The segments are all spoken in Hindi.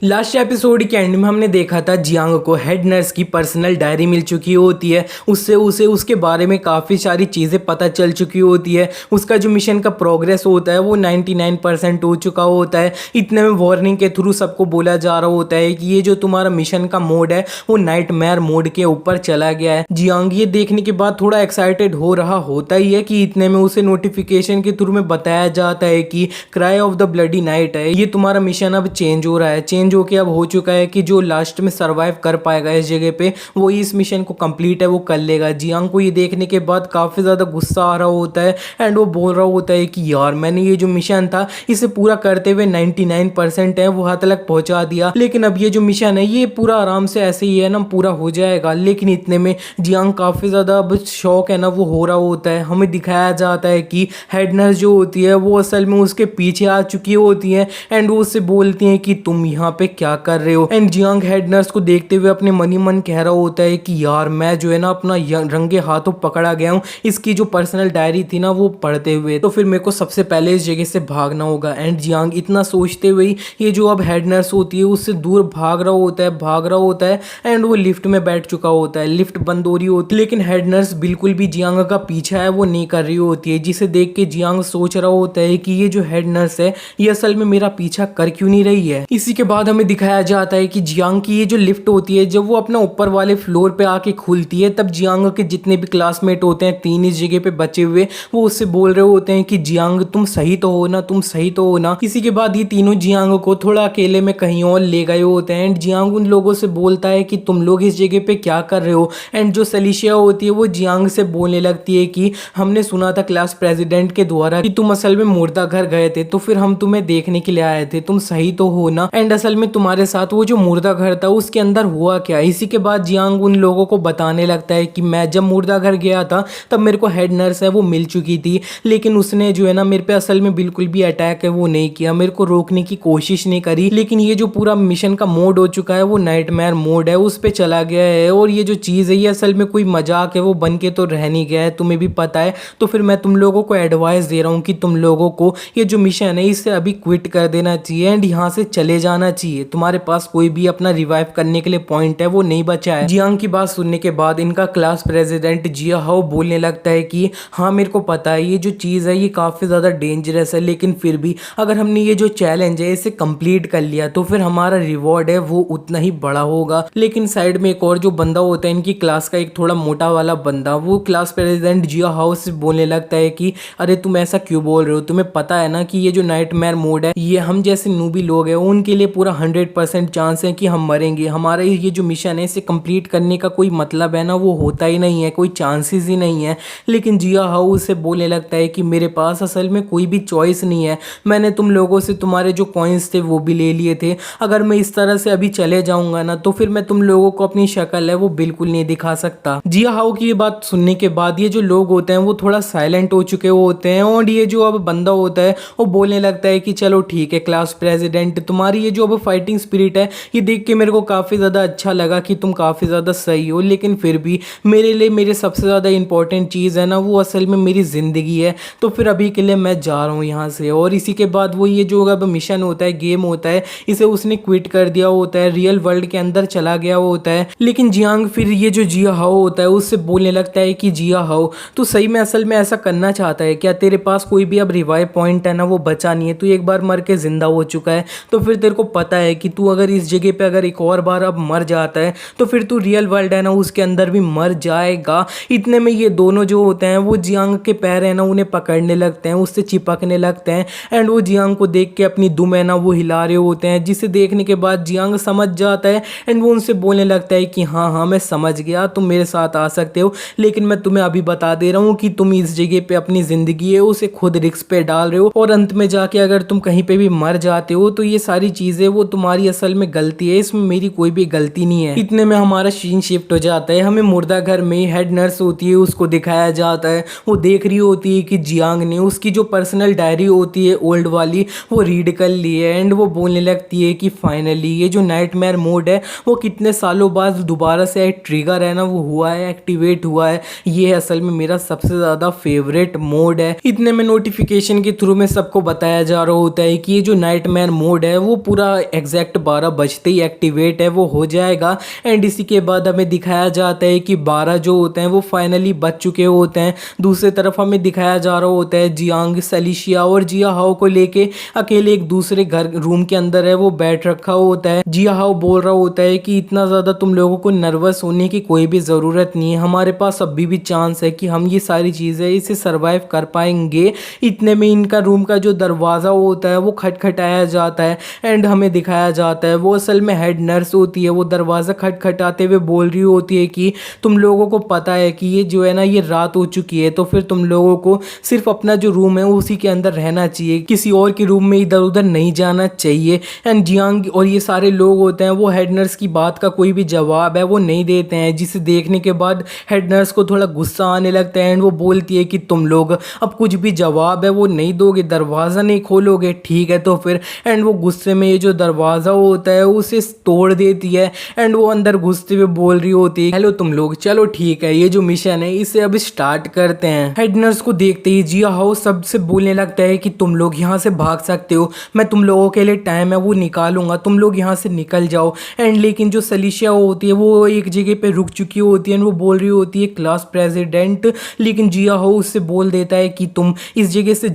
लास्ट एपिसोड के एंड में हमने देखा था जियांग को हेड नर्स की पर्सनल डायरी मिल चुकी होती है। उससे उसे उसके बारे में काफ़ी सारी चीज़ें पता चल चुकी होती है। उसका जो मिशन का प्रोग्रेस होता है वो 99% हो चुका होता है। इतने में वार्निंग के थ्रू सबको बोला जा रहा होता है कि ये जो तुम्हारा मिशन का मोड है वो नाइटमेयर मोड के ऊपर चला गया है। जियांग ये देखने के बाद थोड़ा एक्साइटेड हो रहा होता ही है कि इतने में उसे नोटिफिकेशन के थ्रू में बताया जाता है कि cry of the bloody night है, ये तुम्हारा मिशन अब चेंज हो रहा है। चेंज जो कि अब हो चुका है कि जो लास्ट में सरवाइव कर पाएगा इस जगह पे वो इस मिशन को कंप्लीट है वो कर लेगा। जियांग को ये देखने के बाद काफ़ी ज़्यादा गुस्सा आ रहा होता है एंड वो बोल रहा होता है कि यार मैंने ये जो मिशन था इसे पूरा करते हुए 99% है वो हाथ तक पहुंचा दिया, लेकिन अब ये जो मिशन है ये पूरा आराम से ऐसे ही है ना पूरा हो जाएगा। लेकिन इतने में जियांग काफ़ी ज़्यादा अब शौक है ना वो हो रहा होता है। हमें दिखाया जाता है कि हेड नर्स जो होती है वो असल में उसके पीछे आ चुकी होती है एंड वो उससे बोलती हैं कि तुम यहाँ पे क्या कर रहे हो। एंड जियांग हेड नर्स को देखते हुए अपने मन ही मन कह रहा होता है कि यार मैं जो है ना अपना रंगे हाथों पकड़ा गया हूँ इसकी जो पर्सनल डायरी थी ना वो पढ़ते हुए, तो फिर मेरे को सबसे पहले इस जगह से भागना होगा। एंड जियांग इतना सोचते हुए ये जो अब हेड नर्स होती है उससे दूर भाग रहा होता है एंड वो लिफ्ट में बैठ चुका होता है। लिफ्ट बंद हो रही होती है लेकिन हेड नर्स बिल्कुल भी जियांग का पीछा है वो नहीं कर रही होती है, जिसे देख के जियांग सोच रहा होता है कि ये जो हेड नर्स है ये असल में मेरा पीछा कर क्यों नहीं रही है। इसी के बाद हमें दिखाया जाता है कि जियांग की ये जो लिफ्ट होती है जब वो अपना ऊपर वाले फ्लोर पे आके खुलती है तब जियांग के जितने भी क्लासमेट होते हैं तीन इस जगह पे बचे हुए वो उससे बोल रहे होते हैं कि जियांग तुम सही तो हो ना, तुम सही तो हो ना। इसी के बाद ये तीनों जियांग को थोड़ा अकेले में कहीं और ले गए होते हैं एंड जियांग उन लोगों से बोलता है कि तुम लोग इस जगह पे क्या कर रहे हो। एंड जो सलीशिया होती है वो जियांग से बोलने लगती है कि हमने सुना था क्लास प्रेसिडेंट के द्वारा कि तुम असल में मुर्दा घर गए थे तो फिर हम तुम्हें देखने के लिए आए थे, तुम सही तो हो ना। एंड असल में तुम्हारे साथ वो जो मुर्दा घर था उसके अंदर हुआ क्या। इसी के बाद जियांग उन लोगों को बताने लगता है कि मैं जब मुर्दा घर गया था तब मेरे को हेड नर्स है वो मिल चुकी थी, लेकिन उसने जो है ना मेरे पे असल में बिल्कुल भी अटैक है वो नहीं किया, मेरे को रोकने की कोशिश नहीं करी। लेकिन ये जो पूरा मिशन का मोड हो चुका है वो नाइटमेयर मोड है उस पे चला गया है और ये जो चीज़ है ये असल में कोई मजाक है वो बन के तो रह नहीं गया है, तुम्हें भी पता है। तो फिर मैं तुम लोगों को एडवाइस दे रहा हूँ कि तुम लोगों को ये जो मिशन है इसे अभी क्विट कर देना चाहिए एंड यहाँ से चले जाना चाहिए। तुम्हारे पास कोई भी अपना रिवाइव करने के लिए पॉइंट है वो नहीं बचा है। जियांग की बात सुनने के बाद इनका क्लास प्रेसिडेंट जिया हाओ बोलने लगता है कि हाँ मेरे को पता है ये जो चीज़ है ये काफ़ी ज़्यादा डेंजरस है, लेकिन फिर भी अगर हमने ये जो चैलेंज है इसे कंप्लीट कर लिया तो फिर हमारा रिवॉर्ड है वो उतना ही बड़ा होगा। लेकिन साइड में एक और जो बंदा होता है इनकी क्लास का एक थोड़ा मोटा वाला बंदा वो क्लास प्रेसिडेंट जिया हाओ से बोलने लगता है कि अरे तुम ऐसा क्यों बोल रहे हो, तुम्हें पता है ना कि ये जो नाइटमेयर मोड है ये हम जैसे नूबी लोग हैं उनके लिए पूरा 100% चांस है कि हम मरेंगे। हमारा ये जो मिशन है इसे कंप्लीट करने का कोई मतलब है ना वो होता ही नहीं है, कोई चांसेस ही नहीं है। लेकिन जिया हाउ उसे बोलने लगता है कि मेरे पास असल में कोई भी चॉइस नहीं है, मैंने तुम लोगों से तुम्हारे जो कॉइन्स थे वो भी ले लिए थे, अगर मैं इस तरह से अभी चले जाऊंगा ना तो फिर मैं तुम लोगों को अपनी शक्ल है वो बिल्कुल नहीं दिखा सकता। जिया हाउ की ये बात सुनने के बाद ये जो लोग होते हैं वो थोड़ा साइलेंट हो चुके होते हैं और ये जो अब बंदा होता है वो बोलने लगता है कि चलो ठीक है क्लास प्रेसिडेंट, तुम्हारी ये जो अब फाइटिंग स्पिरिट है ये देख के मेरे को काफ़ी ज़्यादा अच्छा लगा कि तुम काफ़ी ज़्यादा सही हो, लेकिन फिर भी मेरे लिए मेरे सबसे ज़्यादा इंपॉर्टेंट चीज़ है ना वो असल में मेरी ज़िंदगी है, तो फिर अभी के लिए मैं जा रहा हूँ यहाँ से। और इसी के बाद वो ये जो अब मिशन होता है गेम होता है इसे उसने क्विट कर दिया होता है, रियल वर्ल्ड के अंदर चला गया होता है। लेकिन जियांग फिर ये जो जिया हाओ होता है उससे बोलने लगता है कि जिया हाओ तू सही में असल में ऐसा करना चाहता है क्या, तेरे पास कोई भी अब रिवाइव पॉइंट है ना वो बचा नहीं है, तू एक बार मर के जिंदा हो चुका है तो फिर तेरे को पता है कि तू अगर इस जगह पे अगर एक और बार अब मर जाता है तो फिर तू रियल वर्ल्ड है ना उसके अंदर भी मर जाएगा। इतने में ये दोनों जो होते हैं वो जियांग के पैर है ना उन्हें पकड़ने लगते हैं, उससे चिपकने लगते हैं एंड वो जियांग को देख के अपनी दुम है ना वो हिला रहे होते हैं, जिसे देखने के बाद जियांग समझ जाता है एंड वो उनसे बोलने लगता है कि हाँ हाँ मैं समझ गया, तुम मेरे साथ आ सकते हो, लेकिन मैं तुम्हें अभी बता दे रहा हूँ कि तुम इस जगह पे अपनी जिंदगी है उसे खुद रिस्क पे डाल रहे हो और अंत में जाके अगर तुम कहीं पे भी मर जाते हो तो ये सारी चीजें वो तुम्हारी असल में गलती है, इसमें मेरी कोई भी गलती नहीं है। इतने में हमारा सीन शिफ्ट हो जाता है, हमें मुर्दा घर में हेड नर्स होती है उसको दिखाया जाता है, वो देख रही होती है कि जियांग ने उसकी जो पर्सनल डायरी होती है ओल्ड वाली वो रीड कर ली है एंड वो बोलने लगती है कि फाइनली ये जो नाइटमेयर मोड है वो कितने सालों बाद दोबारा से एक ट्रिगर है ना वो हुआ है, एक्टिवेट हुआ है, ये असल में मेरा सबसे ज़्यादा फेवरेट मोड है। इतने में नोटिफिकेशन के थ्रू में सबको बताया जा रहा होता है कि ये जो नाइटमेयर मोड है वो पूरा एग्जैक्ट 12 बजते ही एक्टिवेट है वो हो जाएगा। एंड इसी के बाद हमें दिखाया जाता है कि 12 जो होते हैं वो फाइनली बच चुके होते हैं। दूसरी तरफ हमें दिखाया जा रहा होता है जियांग सेलिशिया और जिया हाओ को लेके अकेले एक दूसरे घर रूम के अंदर है वो बैठ रखा होता है। जिया हाओ बोल रहा होता है कि इतना ज़्यादा तुम लोगों को नर्वस होने की कोई भी ज़रूरत नहीं है, हमारे पास अभी भी चांस है कि हम ये सारी चीज़ें इसे सर्वाइव कर पाएंगे। इतने में इनका रूम का जो दरवाज़ा होता है वो खटखटाया जाता है एंड हमें दिखाया जाता है वो असल में हेड नर्स होती है। वो दरवाज़ा खटखटाते हुए बोल रही होती है कि तुम लोगों को पता है कि ये जो है ना ये रात हो चुकी है, तो फिर तुम लोगों को सिर्फ अपना जो रूम है उसी के अंदर रहना चाहिए, किसी और के रूम में इधर उधर नहीं जाना चाहिए। एंड जियांग और ये सारे लोग होते हैं वो हेड नर्स की बात का कोई भी जवाब है वो नहीं देते हैं, जिसे देखने के बाद हेड नर्स को थोड़ा गुस्सा आने लगता है एंड वो बोलती है कि तुम लोग अब कुछ भी जवाब है वो नहीं दोगे, दरवाज़ा नहीं खोलोगे, ठीक है तो फिर। एंड वो गुस्से में ये जो दरवाज़ा होता है उसे तोड़ देती है एंड वो अंदर घुसते हुए बोल रही होती है हेलो तुम लोग, चलो ठीक है ये जो मिशन है इसे अब स्टार्ट करते हैं। हेड नर्स को देखते ही जिया हाओ सबसे बोलने लगता है कि तुम लोग यहाँ से भाग सकते हो, मैं तुम लोगों के लिए टाइम है वो निकालूंगा, तुम लोग यहाँ से निकल जाओ। एंड लेकिन जो सेलिशिया होती है वो एक जगह पे रुक चुकी होती है एंड वो बोल रही होती है क्लास प्रेसिडेंट, लेकिन जिया हाओ उससे बोल देता है कि तुम इस जगह से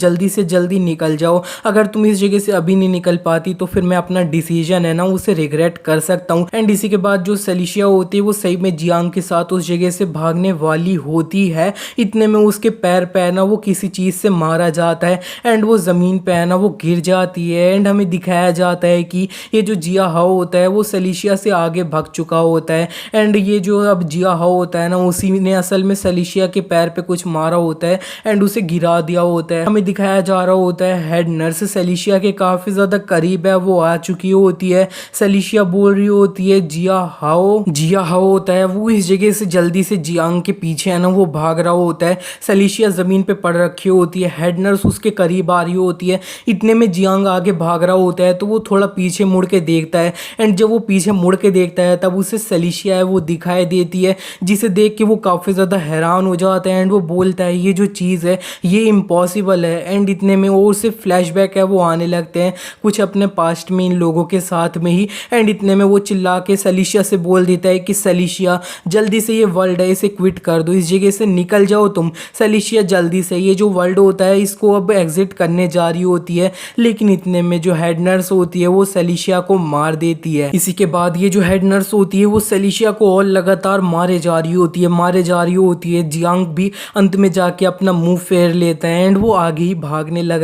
जल्दी निकल जाओ, अगर तुम इस जगह से अभी नहीं निकल पाती तो फिर मैं अपना डिसीजन है ना उसे रिग्रेट कर सकता हूँ। एंड इसी के बाद जो सेलिशिया होती है वो सही में जियांग के साथ उस जगह से भागने वाली होती है। इतने में उसके पैर पे है ना वो किसी चीज़ से मारा जाता है एंड वो ज़मीन पे है ना वो गिर जाती है। एंड हमें दिखाया जाता है कि ये जो जिया हाओ होता है वो सेलिशिया से आगे भाग चुका होता है एंड ये जो अब जिया हाओ होता है ना उसी ने असल में सेलिशिया के पैर पे कुछ मारा होता है एंड उसे गिरा दिया होता है। हमें दिखाया जा रहा होता है हेड नर्स सेलिशिया के काफ़ी ज़्यादा करीब है वो आ चुकी होती है। सेलिशिया बोल रही होती है जिया हाओ होता है वो इस जगह से जल्दी से जियांग के पीछे है ना वो भाग रहा होता है। सेलिशिया ज़मीन पे पड़ रखी होती है, हेड नर्स उसके करीब आ रही होती है। इतने में जियांग आगे भाग रहा होता है तो वो थोड़ा पीछे मुड़ के देखता है एंड जब वो पीछे मुड़ के देखता है तब उसे सेलिशिया है वो दिखाई देती है, जिसे देख के वो काफ़ी ज़्यादा हैरान हो जाता है एंड वो बोलता है ये जो चीज़ है ये इम्पॉसिबल है। एंड इतने में वो उसे फ्लैशबैक है वो आने लगते हैं कुछ अपने पास्ट में इन लोगों के साथ में ही। एंड इतने में वो चिल्ला के सेलिशिया से बोल देता है कि सेलिशिया जल्दी से ये वर्ल्ड है इसे क्विट कर दो, इस जगह से निकल जाओ तुम। सेलिशिया जल्दी से ये जो वर्ल्ड होता है इसको अब एग्जिट करने जा रही होती है, लेकिन इतने में जो हेड नर्स होती है वो सेलिशिया को मार देती है। इसी के बाद ये जो हेड नर्स होती है वो सेलिशिया को और लगातार मारे जा रही होती है। जियांग भी अंत में जाके अपना मुंह फेर लेता है एंड वो आगे ही भाग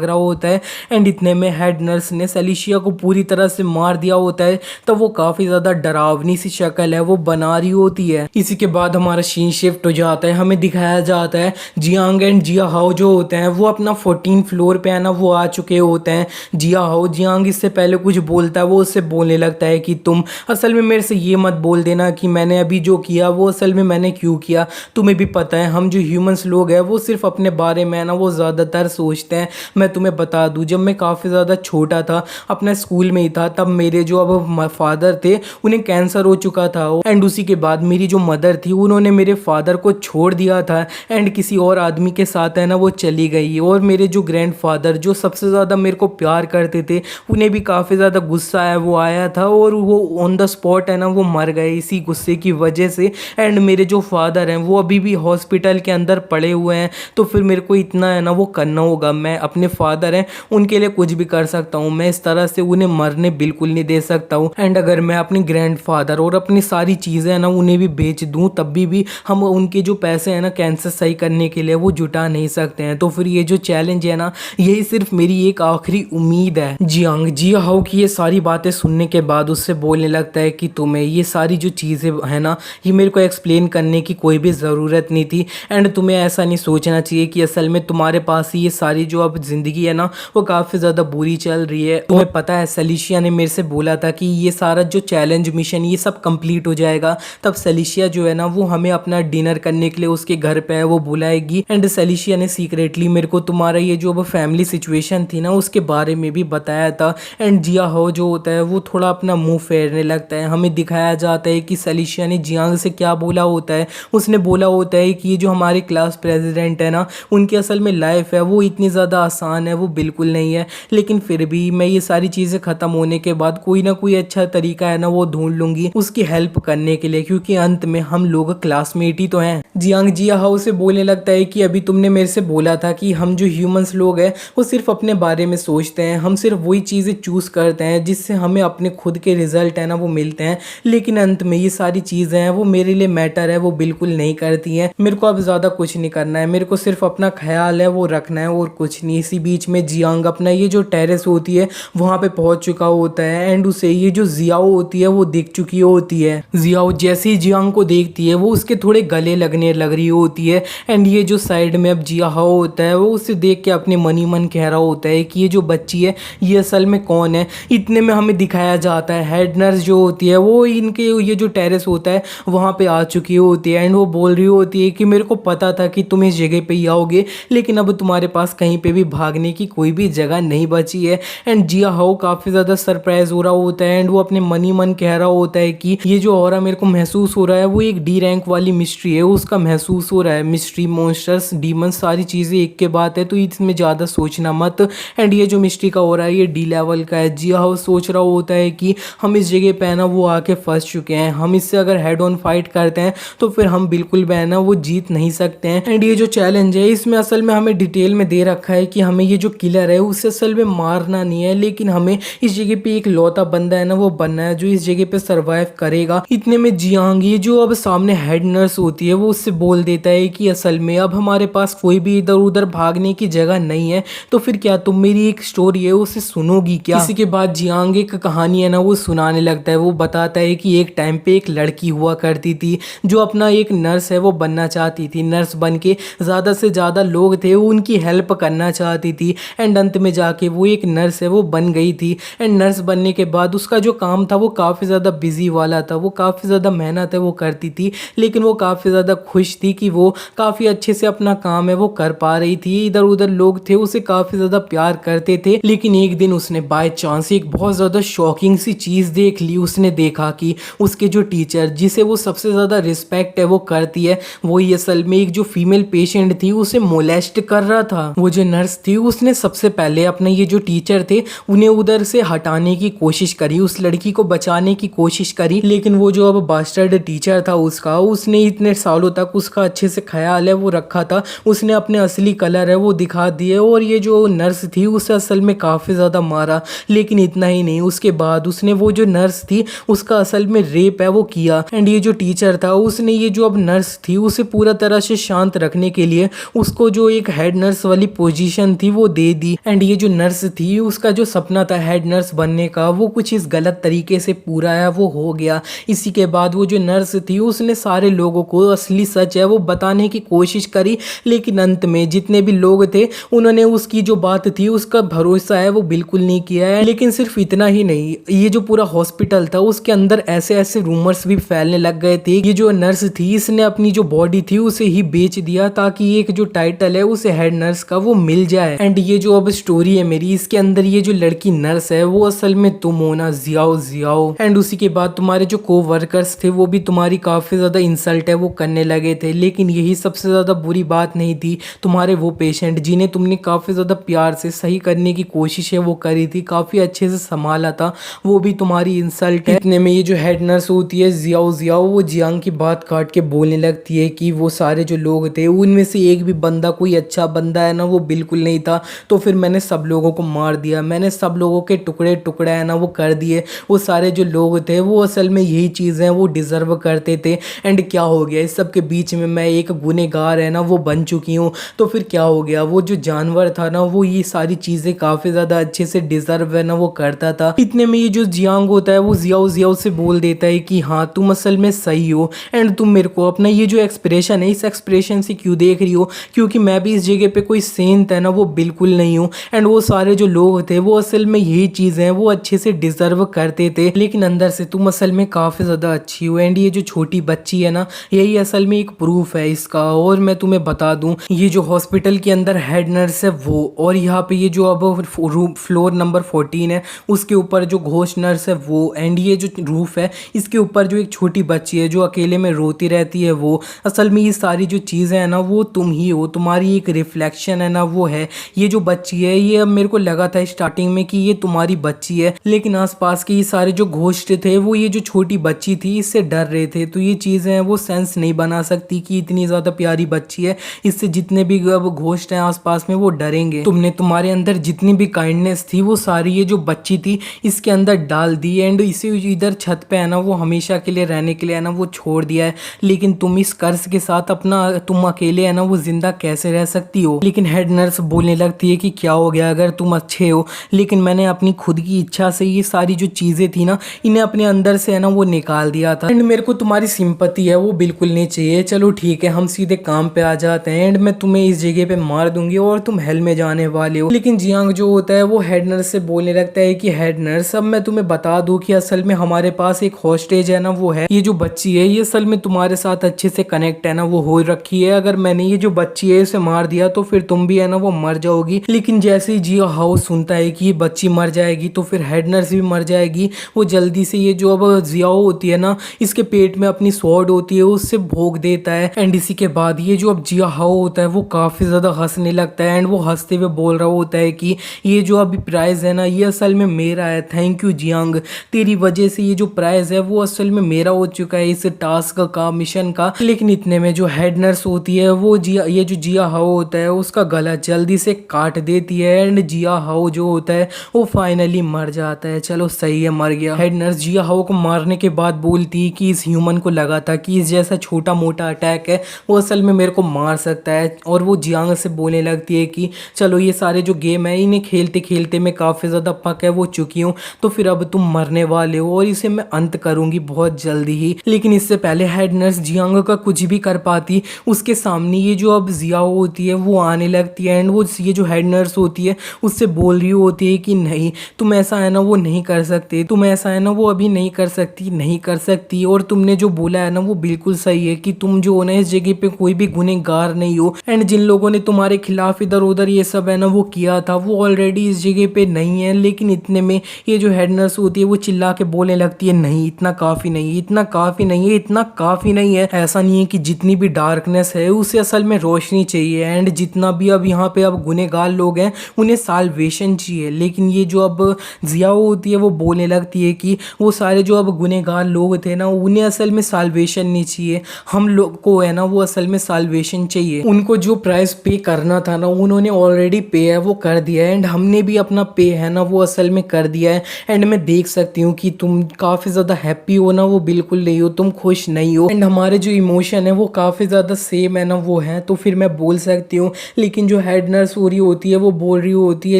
रहा होता है एंड इतने में हेड नर्स ने सेलिशिया को पूरी तरह से मार दिया होता है, तब वो काफ़ी ज़्यादा डरावनी सी शक्ल है वो बना रही होती है। इसी के बाद हमारा सीन शिफ्ट हो जाता है, हमें दिखाया जाता है जियांग एंड जिया हाओ जो होते हैं वो अपना 14 फ्लोर पे है ना वो आ चुके होते हैं। जियांग इससे पहले कुछ बोलता है वो उससे बोलने लगता है कि तुम असल में मेरे से ये मत बोल देना कि मैंने अभी जो किया वो असल में मैंने क्यों किया, तुम्हें भी पता है हम जो ह्यूमंस लोग हैं वो सिर्फ अपने बारे में है ना वो ज़्यादातर सोचते हैं। मैं तुम्हें बता दूं जब मैं काफ़ी ज़्यादा छोटा था अपना स्कूल में ही था तब मेरे जो अब फादर थे उन्हें कैंसर हो चुका था एंड उसी के बाद मेरी जो मदर थी उन्होंने मेरे फादर को छोड़ दिया था एंड किसी और आदमी के साथ है ना वो चली गई। और मेरे जो ग्रैंडफादर जो सबसे ज़्यादा मेरे को प्यार करते थे उन्हें भी काफ़ी ज़्यादा गुस्सा है वो आया था और वो ऑन द स्पॉट है ना वो मर गए इसी गुस्से की वजह से। एंड मेरे जो फादर हैं वो अभी भी हॉस्पिटल के अंदर पड़े हुए हैं, तो फिर मेरे को इतना है ना वो करना होगा, मैं अपने फादर हैं उनके लिए कुछ भी कर सकता हूँ, मैं इस तरह से उन्हें मरने बिल्कुल नहीं दे सकता हूँ। एंड अगर मैं अपने ग्रैंडफादर और अपनी सारी चीज़ें हैं ना उन्हें भी बेच दूँ तब भी हम उनके जो पैसे हैं ना कैंसर सही करने के लिए वो जुटा नहीं सकते हैं। तो फिर ये जो चैलेंज है ना यही सिर्फ मेरी एक आखिरी उम्मीद है। जिया हाओ की ये सारी बातें सुनने के बाद उससे बोलने लगता है कि तुम्हें ये सारी जो चीज़ें हैं ना ये मेरे को एक्सप्लेन करने की कोई भी ज़रूरत नहीं थी एंड तुम्हें ऐसा नहीं सोचना चाहिए कि असल में तुम्हारे पास ही ये सारी जो अब ज़िंदगी है ना वो काफ़ी ज़्यादा बुरी चल रही है। तुम्हें पता है सेलिशिया ने मेरे से बोला था कि ये सारा जो चैलेंज मिशन ये सब कंप्लीट हो जाएगा तब सेलिशिया जो है ना वो हमें अपना डिनर करने के लिए उसके घर पे है वो बुलाएगी। एंड सेलिशिया ने सीक्रेटली मेरे को तुम्हारा ये जो अब फैमिली सिचुएशन थी ना उसके बारे में भी बताया था। एंड जिया हाओ जो होता है वो थोड़ा अपना मुंह फेरने लगता है। हमें दिखाया जाता है कि सेलिशिया ने जियांग से क्या बोला होता है, उसने बोला होता है कि ये जो हमारे क्लास प्रेसिडेंट है ना उनकी असल में लाइफ है वो इतनी ज़्यादा आसान है वो बिल्कुल नहीं है, लेकिन फिर भी मैं ये सारी सारी चीजें खत्म होने के बाद कोई ना कोई अच्छा तरीका है ना वो ढूंढ लूंगी उसकी हेल्प करने के लिए, क्योंकि अंत में हम लोग क्लासमेट ही तो हैं। जियांग जिया हाउ से बोलने लगता है कि अभी तुमने मेरे से बोला था कि हम जो ह्यूमंस लोग हैं वो सिर्फ अपने बारे में सोचते हैं, हम सिर्फ वही चीज़ें चूज़ करते हैं जिससे हमें अपने खुद के रिजल्ट है ना वो मिलते हैं, लेकिन अंत में ये सारी चीज़ें हैं वो मेरे लिए मैटर है वो बिल्कुल नहीं करती हैं। मेरे को अब ज़्यादा कुछ नहीं करना है, मेरे को सिर्फ अपना ख्याल है वो रखना है और कुछ नहीं। इसी बीच में जियांग अपना ये जो टेरेस होती है वहाँ पे पहुँच चुका होता है एंड उसे ये जो जियाओ होती है वो दिख चुकी होती है। जियाओ जैसे ही जियांग को देखती है वो उसके थोड़े गले लगने लग रही होती है एंड ये जो साइड में अब जिया हाओ होता है वो उसे देख के अपने मन ही मन कह रहा होता है कि ये जो बच्ची है ये असल में कौन है। इतने में हमें दिखाया जाता है हेड नर्स जो होती है वो इनके ये जो टेरेस होता है वहाँ पे आ चुकी होती है एंड वो बोल रही होती है कि मेरे को पता था कि तुम इस जगह पे ही आओगे, लेकिन अब तुम्हारे पास कहीं पे भी भागने की कोई भी जगह नहीं बची है। एंड जिया हाओ काफ़ी ज़्यादा सरप्राइज हो रहा होता है एंड वो अपने मन ही मन कह रहा होता है कि ये जो ऑरा मेरे को महसूस हो रहा है वो एक डी रैंक वाली मिस्ट्री है, उसका महसूस हो रहा है। मिस्ट्री, मॉन्स्टर्स, डीमंस सारी चीज़ें एक के बाद है, तो इसमें ज़्यादा सोचना मत। एंड ये जो मिस्ट्री का हो रहा है ये डी लेवल का है। जिया हाउ सोच रहा होता है कि हम इस जगह पे है ना वो आके फंस चुके हैं, हम इससे अगर हेड ऑन फाइट करते हैं तो फिर हम बिल्कुल भी है ना वो जीत नहीं सकते हैं। एंड ये जो चैलेंज है इसमें असल में हमें डिटेल में दे रखा है कि हमें ये जो किलर है उसे असल में मारना नहीं है, लेकिन हमें इस जगह पे एक लौता बंदा है ना वो बनना है जो इस जगह पे सरवाइव करेगा। इतने में जियांग ये जो अब सामने हेड नर्स होती है वो उससे बोल देता है कि असल में अब हमारे पास कोई भी इधर उधर भागने की जगह नहीं है, तो फिर क्या तुम मेरी एक स्टोरी है उसे सुनोगी क्या। इसी के बाद जियांग एक कहानी है ना वो सुनाने लगता है। वो बताता है कि एक टाइम पे एक लड़की हुआ करती थी जो अपना एक नर्स है वो बनना चाहती थी। नर्स बन के ज़्यादा से ज़्यादा लोग थे वो उनकी हेल्प करना चाहती थी एंड अंत में जाके वो एक नर्स है वो बन गई थी। एंड नर्स बनने के बाद उसका जो काम था वो काफ़ी ज़्यादा बिजी वाला था, वो काफ़ी ज़्यादा मेहनत है वो करती थी, लेकिन वो काफ़ी ज़्यादा खुश थी कि वो काफ़ी अच्छे से अपना काम है वो कर पा रही थी। इधर उधर लोग थे उसे काफ़ी ज़्यादा प्यार करते थे, लेकिन एक दिन उसने बाय चांस एक बहुत ज़्यादा शॉकिंग सी चीज़ देख ली। उसने देखा कि उसके जो टीचर जिसे वो सबसे ज़्यादा रिस्पेक्ट है वो करती है वो ही असल में एक जो फीमेल पेशेंट थी उसे मोलेस्ट कर रहा था। वो जो नर्स थी उसने सबसे पहले अपने ये जो टीचर थे उन्हें उधर से हटाने की कोशिश करी, उस लड़की को बचाने की कोशिश करी, लेकिन वो जो अब बास्टर्ड टीचर था उसका, उसने इतने सालों तक उसका अच्छे से ख्याल है वो रखा था, उसने अपने असली कलर है वो दिखा दिए और ये जो नर्स थी उसे असल में काफ़ी ज़्यादा मारा। लेकिन इतना ही नहीं, उसके बाद उसने वो जो नर्स थी उसका असल में रेप है वो किया। एंड ये जो टीचर था उसने ये जो अब नर्स थी उसे पूरा तरह से शांत रखने के लिए उसको जो एक हेड नर्स वाली पोजीशन थी वो दे दी। एंड ये जो नर्स थी उसका जो सपना था हेड नर्स बनने का वो कुछ इस गलत तरीके से पूरा है वो हो गया। इसी के बाद वो जो नर्स थी उसने सारे लोगों को असली सच है वो बताने की कोशिश करी, लेकिन अंत में जितने भी लोग थे उन्होंने उसकी जो बात थी उसका भरोसा है वो बिल्कुल नहीं किया है। लेकिन सिर्फ इतना ही नहीं, ये जो पूरा हॉस्पिटल था उसके अंदर ऐसे ऐसे रूमर्स भी फैलने लग गए थे। ये जो नर्स थी इसने अपनी जो बॉडी थी उसे ही बेच दिया ताकि एक जो टाइटल है उसे हेड नर्स का वो मिल जाए। एंड ये जो अब स्टोरी है मेरी इसके अंदर ये जो लड़की नर्स है वो असल में तुम हो ना, जियाओ जियाओ। एंड उसी के बाद तुम्हारे जो को वर्कर्स थे वो भी तुम्हारी काफी ज्यादा इंसल्ट है वो करने लगे थे, लेकिन यही सबसे ज्यादा बुरी बात नहीं थी। तुम्हारे वो पेशेंट जिन्हें तुमने काफी ज्यादा प्यार से सही करने की कोशिश है वो करी थी, काफी अच्छे से संभाला था, वो भी तुम्हारी इंसल्ट है। इतने में ये जो हेड नर्स होती है जियाओ जियाओ वो जियांग की बात काट के बोलने लगती है कि वो सारे जो लोग थे उनमें से एक भी बंदा कोई अच्छा बंदा है ना वो बिल्कुल नहीं था, तो फिर मैंने सब लोगों को मार दिया, मैंने सब लोगों के टुकड़े टुकड़े है ना वो कर दिए। वो सारे जो लोग थे वो असल में यही चीज़ें वो डिज़र्व करते थे। एंड क्या हो गया इस सब के बीच में मैं एक गुनहगार है ना वो बन चुकी हूँ, तो फिर क्या हो गया वो जो जानवर था ना वो ये सारी चीज़ें काफ़ी ज़्यादा अच्छे से डिज़र्व है ना वो करता था। इतने में ये जो जियांग होता है वो जियाओ जियाओ से बोल देता है कि हाँ तुम असल में सही हो एंड तुम मेरे को अपना ये जो एक्सप्रेशन है इस एक्सप्रेशन से क्यों देख रही हो, क्योंकि मैं भी इस जगह पे कोई सेंट है ना वो बिल्कुल नहीं हूँ। एंड वो सारे जो लोग थे वो असल में यही चीज़ें वो अच्छे से डिजर्व करते थे, लेकिन अंदर से तुम असल में काफ़ी ज़्यादा अच्छी हो। एंड ये जो छोटी बच्ची है ना यही असल में एक प्रूफ है इसका। और मैं तुम्हें बता दूं ये जो हॉस्पिटल के अंदर हेड नर्स है वो, और यहाँ पे ये जो अब रूम फ्लोर नंबर 14 है उसके ऊपर जो घोष नर्स है वो, एंड ये जो रूफ है इसके ऊपर जो एक छोटी बच्ची है जो अकेले में रोती रहती है वो, असल में ये सारी जो चीज़ें हैं ना वो तुम ही हो, तुम्हारी एक रिफ्लेक्शन है ना वो है। ये जो बच्ची है ये अब मेरे को लगा था स्टार्टिंग में कि ये तुम्हारी बच्ची है, लेकिन आसपास के ये सारे जो घोस्ट थे वो ये जो छोटी बच्ची थी इससे डर रहे थे। तो ये चीजें हैं वो सेंस नहीं बना सकती कि इतनी ज्यादा प्यारी बच्ची है, इससे जितने भी अब घोस्ट हैं आसपास में वो डरेंगे। तुमने तुम्हारे अंदर जितनी भी काइंडनेस थी वो सारी ये जो बच्ची थी इसके अंदर डाल दी एंड इसे इधर छत पे है ना वो हमेशा के लिए रहने के लिए है ना वो छोड़ दिया है। लेकिन तुम इस कर्ज के साथ अपना तुम अकेले है ना वो जिंदा कैसे रह सकती हो। लेकिन हेड नर्स बोलने लगती है कि क्या हो गया, अगर तुम अच्छे हो, लेकिन मैंने अपनी खुद की इच्छा से ये सारी जो चीजें थी ना इन्हें अपने अंदर से है ना वो निकाल दिया था एंड मेरे को तुम्हारी सिंपैथी है वो बिल्कुल नहीं चाहिए। चलो ठीक है, हम सीधे काम पे आ जाते हैं एंड मैं तुम्हें इस जगह पे मार दूंगी और तुम हेल में जाने वाले हो। लेकिन जियांग जो होता है वो हेड नर्स से बोलने लगता है कि हेड नर्स, अब मैं तुम्हें बता दूं कि असल में हमारे पास एक हॉस्टेज है ना वो है, ये जो बच्ची है ये असल में तुम्हारे साथ अच्छे से कनेक्ट है ना वो हो रखी है। अगर मैंने ये जो बच्ची है इसे मार दिया तो फिर तुम भी है ना वो मर जाओगी। लेकिन जैसे ही जियो हाउ सुनता है कि ये बच्ची मर जाएगी तो फिर हेड नर्स भी मर जाएगी। वो जल्दी से ये जो अब जियाओ होती है ना इसके पेट में अपनी स्वॉर्ड होती है उससे भोग देता है एंड इसी के बाद ये जो अब जिया हाउ होता है वो काफी ज्यादा हंसने लगता है एंड वो हंसते हुए बोल रहा होता है कि ये जो अभी प्राइज है ना ये असल में मेरा है, थैंक यू जियांग, तेरी वजह से ये जो प्राइज है वो असल में मेरा हो चुका है इस टास्क का, मिशन का। लेकिन इतने में जो हेड नर्स होती है वो ये जो जिया हाउ होता है उसका गला जल्दी से काट देती है एंड जिया हाउ जो होता है वो फाइनली मर जाता है। चलो सही है, मर गया। हेड नर्स जिया हाउ को मारने के बाद बोलती है कि इस ह्यूमन को लगा था कि इस जैसा छोटा मोटा अटैक है वो असल में मेरे को मार सकता है। और वो जियांग से बोलने लगती है कि चलो ये सारे जो गेम है इन्हें खेलते खेलते मैं काफ़ी ज़्यादा पक है वो चुकी हूँ, तो फिर अब तुम मरने वाले हो और इसे मैं अंत करूँगी बहुत जल्दी ही। लेकिन इससे पहले हेड नर्स जियांग का कुछ भी कर पाती उसके सामने ये जो अब जियाओ होती है वो आने लगती है एंड वो ये जो हेड नर्स होती है उससे बोल रही होती है कि नहीं तुम ऐसा है ना वो नहीं कर सकते, तुम ऐसा है ना वो अभी नहीं कर सकती, नहीं कर सकती। और तुमने जो बोला है ना वो बिल्कुल सही है कि तुम जो हो ना इस जगह पे कोई भी गुनहगार नहीं हो एंड जिन लोगों ने तुम्हारे खिलाफ इधर उधर ये सब है ना वो किया था वो ऑलरेडी इस जगह पे नहीं है। लेकिन इतने में ये जो हेड नर्स होती है वो चिल्ला के बोलने लगती है नहीं इतना काफ़ी नहीं, इतना काफ़ी नहीं है, इतना काफ़ी नहीं है। ऐसा नहीं है कि जितनी भी डार्कनेस है उसे असल में रोशनी चाहिए एंड जितना भी अब यहाँ पे अब गुनहगार लोग हैं उन्हें साल्वेशन चाहिए। लेकिन ये जो अब जियाओ होती है वो बोलने लगती है कि वो सारे जो अब गुनहगार लोग थे ना उन्हें असल में साल्वेशन नहीं चाहिए, हम लोग को है ना वो असल में साल्वेशन चाहिए। उनको जो प्राइस पे करना था ना उन्होंने ऑलरेडी पे है वो कर दिया है एंड हमने भी अपना पे है ना वो असल में कर दिया है। एंड मैं देख सकती हूँ कि तुम काफ़ी ज़्यादा हैप्पी हो ना, वो बिल्कुल नहीं हो, तुम खुश नहीं हो एंड हमारे जो इमोशन है वो काफ़ी ज़्यादा सेम है ना वो है। तो फिर मैं बोल सकती हूँ। लेकिन जो हेड नर्स हो रही होती है वो बोल रही होती है,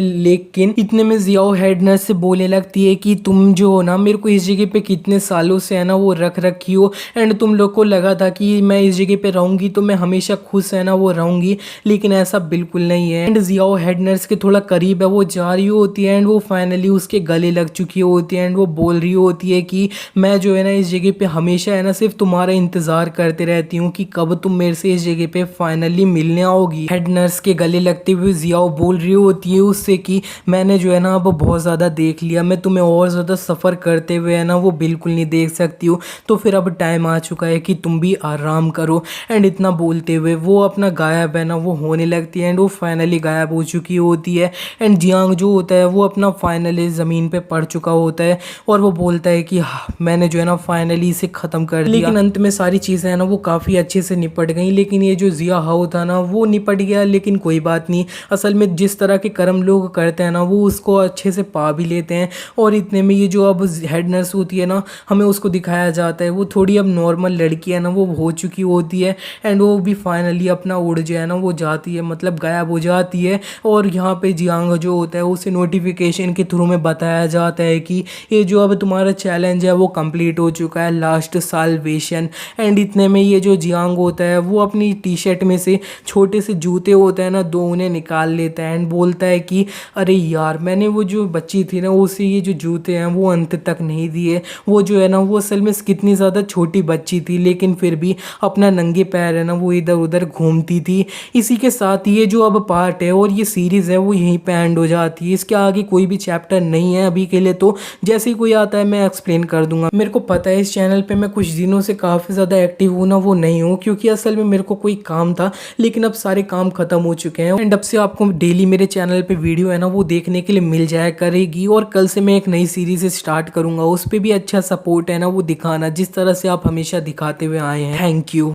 लेकिन इतने में जियाओ हेड नर्स से बोलने लगती है कि तुम जो हो ना मेरे को इस जगह पे कितने सालों से है ना वो रख रखी हो एंड तुम लोग को लगा था कि मैं इस जगह पे रहूंगी तो मैं हमेशा खुश है ना वो रहूंगी, लेकिन ऐसा बिल्कुल नहीं है। एंड जियाओ हेड नर्स के थोड़ा करीब है वो जा रही होती है एंड वो फाइनली उसके गले लग चुकी होती है एंड वो बोल रही होती है कि मैं जो है ना इस जगह पे हमेशा है ना सिर्फ तुम्हारा इंतजार करते रहती हूँ कि कब तुम मेरे से इस जगह पे फाइनली मिलने आओगी। हेड नर्स के गले लगते हुए जियाओ बोल रही होती है उससे कि मैंने जो है ना अब बहुत ज़्यादा देख लिया, मैं तुम्हें और ज़्यादा सफ़र करते हुए है ना वो बिल्कुल नहीं देख सकती हूँ, तो फिर अब टाइम आ चुका है कि तुम भी आराम करो। एंड इतना बोलते हुए वो अपना गायब है ना वो होने लगती है एंड वो फाइनली गायब हो चुकी होती है। एंड जियांग जो होता है वो अपना फाइनली ज़मीन पे पड़ चुका होता है और वो बोलता है कि मैंने जो है ना फाइनली इसे ख़त्म कर दिया। लेकिन अंत में सारी चीज़ें हैं ना वो काफ़ी अच्छे से निपट गई। लेकिन ये जो जिया हाउ था ना वो निपट गया, लेकिन कोई बात नहीं, असल में जिस तरह के कर्म लोग करते हैं ना वो उसको अच्छे से पा भी लेते हैं। और इतने में ये जो अब हेड नर्स होती है ना हमें उसको दिखाया जाता है वो थोड़ी अब नॉर्मल लड़की है ना वो हो चुकी होती है एंड वो भी फाइनली अपना उड़ जो है ना वो जाती है, मतलब गायब हो जाती है। और यहाँ पे जियांग जो होता है उसे नोटिफिकेशन के थ्रू में बताया जाता है कि ये जो अब तुम्हारा चैलेंज है वो कंप्लीट हो चुका है, लास्ट साल्वेशन। एंड इतने में ये जो जियांग होता है वो अपनी टी शर्ट में से छोटे से जूते होते हैं ना दो उन्हें निकाल लेता है एंड बोलता है कि अरे यार मैंने वो जो बच्ची थी ना उसे ये जो जूते हैं वो अंत तक नहीं दिए। वो जो है ना वो असल में कितनी ज़्यादा छोटी बच्ची थी लेकिन फिर भी अपना नंगे पैर है ना वो इधर उधर घूमती थी। इसी के साथ ये जो अब पार्ट है और ये सीरीज़ है वो यहीं पे एंड हो जाती है। इसके आगे कोई भी चैप्टर नहीं है अभी के लिए, तो जैसे ही कोई आता है मैं एक्सप्लेन कर दूंगा। मेरे को पता है इस चैनल पे मैं कुछ दिनों से काफ़ी ज़्यादा एक्टिव हूँ ना वो नहीं हूँ, क्योंकि असल में मेरे को कोई काम था, लेकिन अब सारे काम खत्म हो चुके हैं एंड अब से आपको डेली मेरे चैनल पे वीडियो है ना वो देखने के लिए मिल जाया करेगी। और कल से मैं एक नई सीरीज स्टार्ट करूंगा, उस पर भी अच्छा सपोर्ट है ना वो दिखाना, जिस तरह से आप हमेशा दिखाते हुए आए हैं। Thank you.